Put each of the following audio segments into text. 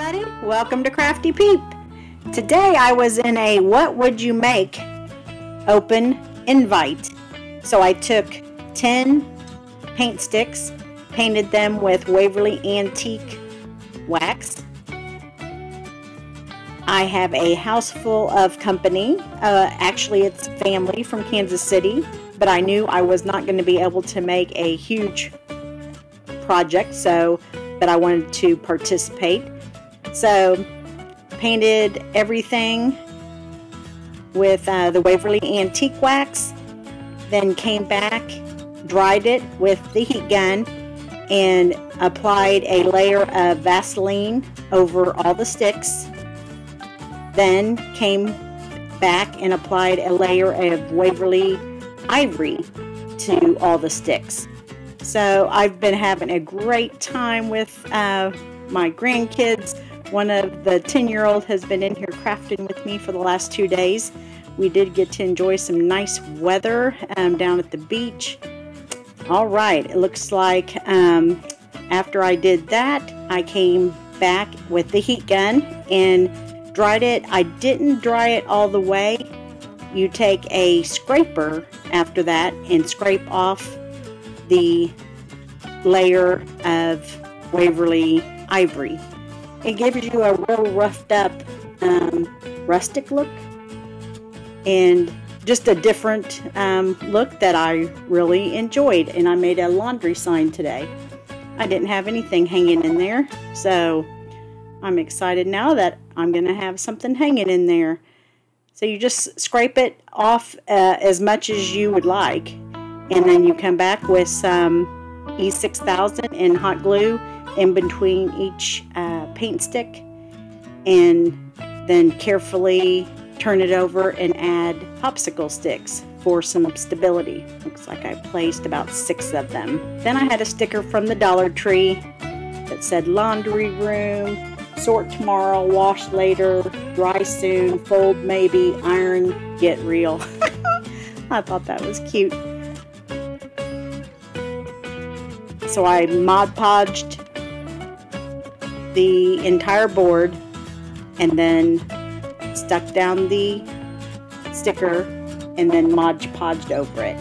everybody, welcome to Crafty Peep. Today I was in a what would you make open invite. So I took 10 paint sticks, painted them with Waverly antique wax. I have a house full of company. Actually it's family from Kansas City, but I knew I was not going to be able to make a huge project, but I wanted to participate. So painted everything with the Waverly antique wax, then came back, dried it with the heat gun, and applied a layer of Vaseline over all the sticks. Then came back and applied a layer of Waverly ivory to all the sticks. So I've been having a great time with my grandkids. One of the 10-year-old has been in here crafting with me for the last 2 days. We did get to enjoy some nice weather down at the beach. All right, it looks like after I did that, I came back with the heat gun and dried it. I didn't dry it all the way. You take a scraper after that and scrape off the layer of Waverly ivory. It gives you a real roughed up rustic look and just a different look that I really enjoyed. And I made a laundry sign today. I didn't have anything hanging in there, so I'm excited now that I'm gonna have something hanging in there. So you just scrape it off as much as you would like, and then you come back with some E6000 and hot glue in between each paint stick, and then carefully turn it over and add popsicle sticks for some stability. Looks like I placed about 6 of them. Then I had a sticker from the Dollar Tree that said laundry room, sort tomorrow, wash later, dry soon, fold maybe, iron, get real. I thought that was cute. So I Mod Podged the entire board and then stuck down the sticker and then Mod Podged over it.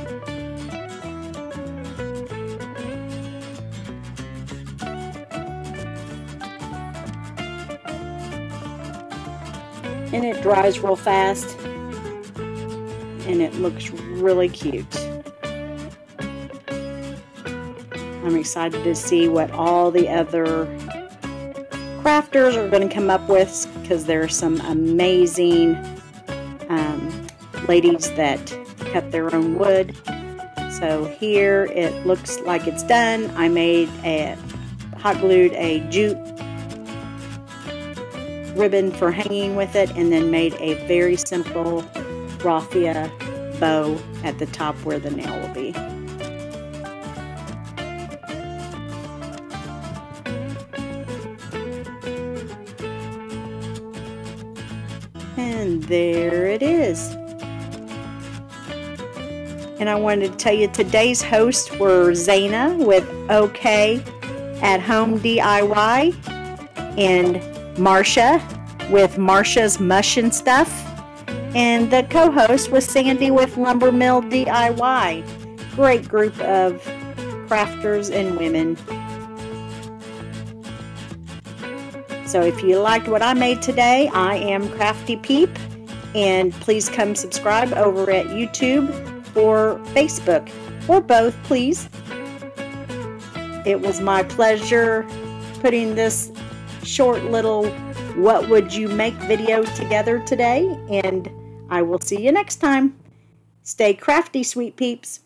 And it dries real fast and it looks really cute. I'm excited to see what all the other crafters are going to come up with, because there are some amazing ladies that cut their own wood. So here it looks like it's done. I made hot glued a jute ribbon for hanging with it, and then made a very simple raffia bow at the top where the nail will be. And there it is. And I wanted to tell you today's hosts were Zaina with OK at Home DIY and Marsha with Marsha's Mush and Stuff. And the co-host was Sandy with Lumber Mill DIY. Great group of crafters and women. So if you liked what I made today, I am Crafty Peep, and please come subscribe over at YouTube or Facebook, or both, please. It was my pleasure putting this short little what would you make video together today, and I will see you next time. Stay crafty, sweet peeps.